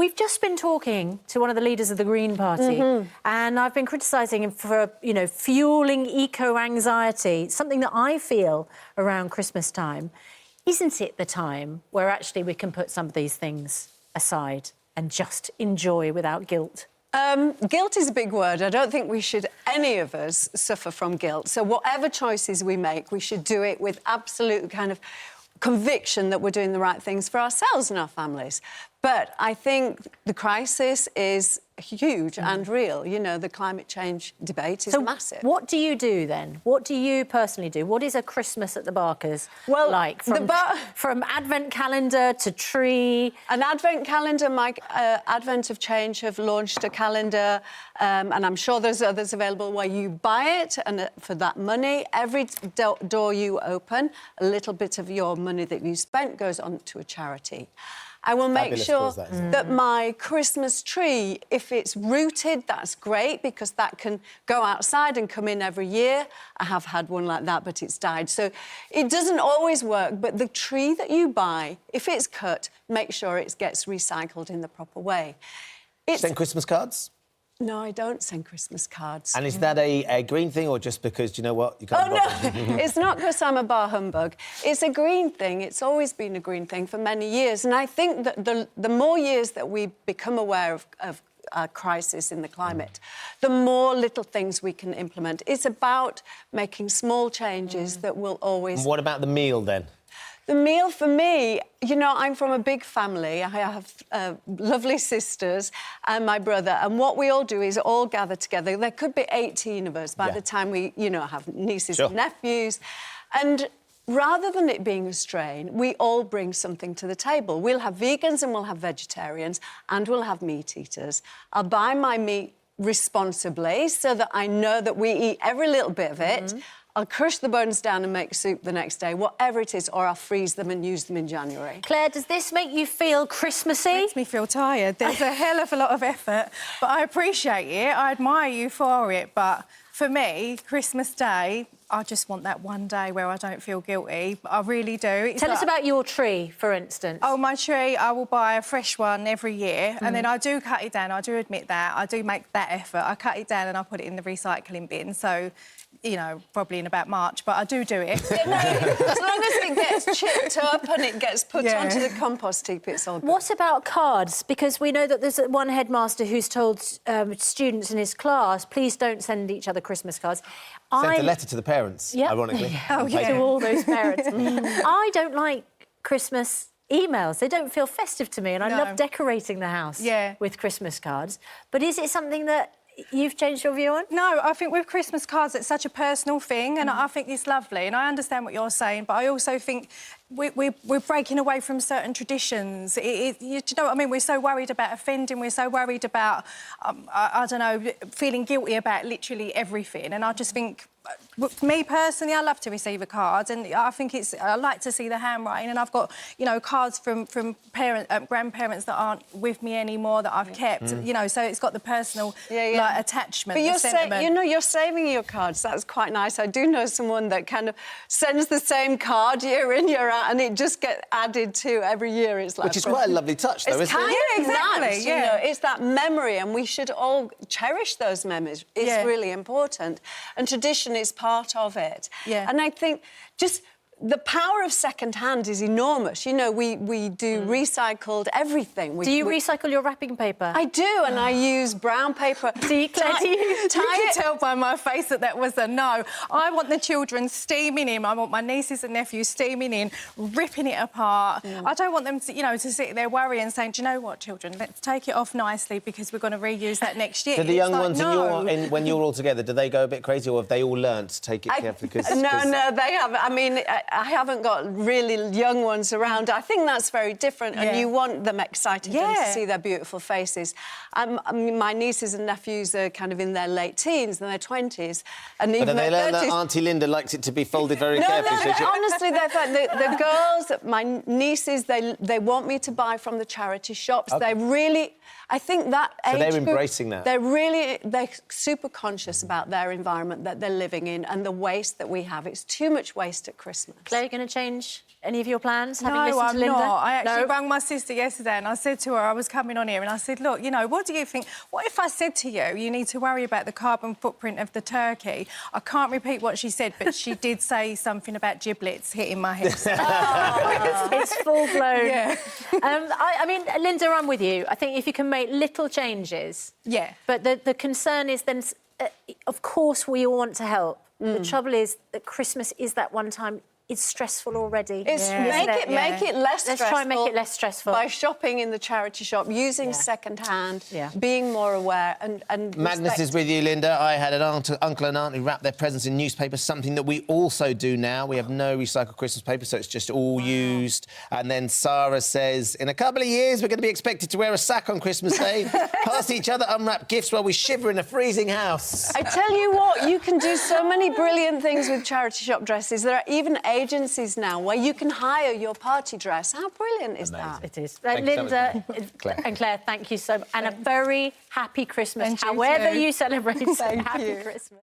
we've just been talking to one of the leaders of the Green Party, and I've been criticising him for, you know, fuelling eco-anxiety, something that I feel around Christmas time. Isn't it the time where actually we can put some of these things aside and just enjoy without guilt? Guilt is a big word. I don't think we should, any of us, suffer from guilt. So whatever choices we make, we should do it with absolute kind of conviction that we're doing the right things for ourselves and our families. But I think the crisis is huge and real. You know, the climate change debate is massive. What do you do then? What do you personally do? What is a Christmas at the Barkers like? From advent calendar to tree? An advent calendar. My Advent of Change have launched a calendar, and I'm sure there's others available where you buy it, and for that money, every door you open, a little bit of your money that you spent goes on to a charity. I will make sure that my Christmas tree, if it's rooted, that's great, because that can go outside and come in every year. I have had one like that, but it's died. So it doesn't always work, but the tree that you buy, if it's cut, make sure it gets recycled in the proper way. Send Christmas cards? No, I don't send Christmas cards. And is that a green thing, or just because, do you know what? You can't no, it's not because I'm a bar humbug. It's a green thing. It's always been a green thing for many years. And I think that the more years that we become aware of a crisis in the climate, the more little things we can implement. It's about making small changes that will always... And what about the meal, then? The meal for me, you know, I'm from a big family. I have lovely sisters and my brother, and what we all do is all gather together. There could be 18 of us by the time we, you know, have nieces and nephews. And rather than it being a strain, we all bring something to the table. We'll have vegans and we'll have vegetarians and we'll have meat eaters. I'll buy my meat responsibly so that I know that we eat every little bit of it. I'll crush the bones down and make soup the next day, whatever it is, or I'll freeze them and use them in January. Claire, does this make you feel Christmassy? It makes me feel tired. There's a hell of a lot of effort, but I appreciate it. I admire you for it, but for me, Christmas Day, I just want that one day where I don't feel guilty. I really do. Tell us about your tree, for instance. Oh, my tree, I will buy a fresh one every year, and then I do cut it down. I do admit that. I do make that effort. I cut it down and I put it in the recycling bin, so... you know, probably in about March, but I do it. Yeah, no, as long as it gets chipped up and it gets put onto the compost heap, it's all good. What about cards? Because we know that there's one headmaster who's told students in his class, please don't send each other Christmas cards. Sent a letter to the parents, ironically. To all those parents. I don't like Christmas emails. They don't feel festive to me, and I love decorating the house with Christmas cards. But is it something that you've changed your view on? No, I think with Christmas cards, it's such a personal thing, and I think it's lovely, and I understand what you're saying, but I also think we're breaking away from certain traditions. You know what I mean? We're so worried about offending, we're so worried about, I don't know, feeling guilty about literally everything, and I just think... me personally, I love to receive a card, and I think I like to see the handwriting, and I've got, you know, cards from grandparents that aren't with me anymore that I've kept, you know, so it's got the personal like attachment. But you know, you're saving your cards. That's quite nice. I do know someone that kind of sends the same card year in, year out, and it just gets added to every year. It's like, which is quite a lovely touch, though, isn't it? Yeah, exactly. You know, it's that memory, and we should all cherish those memories. It's really important, and tradition is part of it. And I think just the power of second-hand is enormous. You know, we do recycled everything. Do you recycle your wrapping paper? I do, and I use brown paper. You can tell by my face that was a no. I want the children steaming in. I want my nieces and nephews steaming in, ripping it apart. I don't want them to, you know, to sit there worrying, saying, do you know what, children, let's take it off nicely because we're going to reuse that next year. Do the young ones, when you're all together, do they go a bit crazy, or have they all learnt to take it carefully? No, they haven't. I mean, I haven't got really young ones around. I think that's very different, and you want them excited and to see their beautiful faces. I mean, my nieces and nephews are kind of in their late teens and their 20s, and even they learn that Auntie Linda likes it to be folded very carefully. No, honestly, the girls, my nieces, they want me to buy from the charity shops. They really... I think that age they're embracing that. They're super conscious about their environment that they're living in and the waste that we have. It's too much waste at Christmas. Claire, are you going to change Any of your plans? Having No, listened I'm to Linda? not. I actually No? rang my sister yesterday and I said to her, I was coming on here and I said, look, you know, what do you think? What if I said to you, you need to worry about the carbon footprint of the turkey? I can't repeat what she said, but she did say something about giblets hitting my head. It's full-blown. Yeah. I mean, Linda, I'm with you. I think if you can make little changes... Yeah. But the concern is then, of course, we all want to help. The trouble is that Christmas is that one time... It's stressful already. It's isn't make it less stressful. Let's try and make it less stressful. By shopping in the charity shop, using second-hand, being more aware and Madness is with you, Linda. I had an uncle and aunt who wrapped their presents in newspaper, something that we also do now. We have no recycled Christmas paper, so it's just all used. And then Sarah says, in a couple of years, we're going to be expected to wear a sack on Christmas Day, pass each other unwrapped gifts while we shiver in a freezing house. I tell you what, you can do so many brilliant things with charity shop dresses. There are even agencies now where you can hire your party dress. How brilliant is that? It is. Thank you so Linda much, Claire. and Claire, thank you so much. And a very happy Christmas, And you however too. you celebrate. Thank Happy you. Christmas.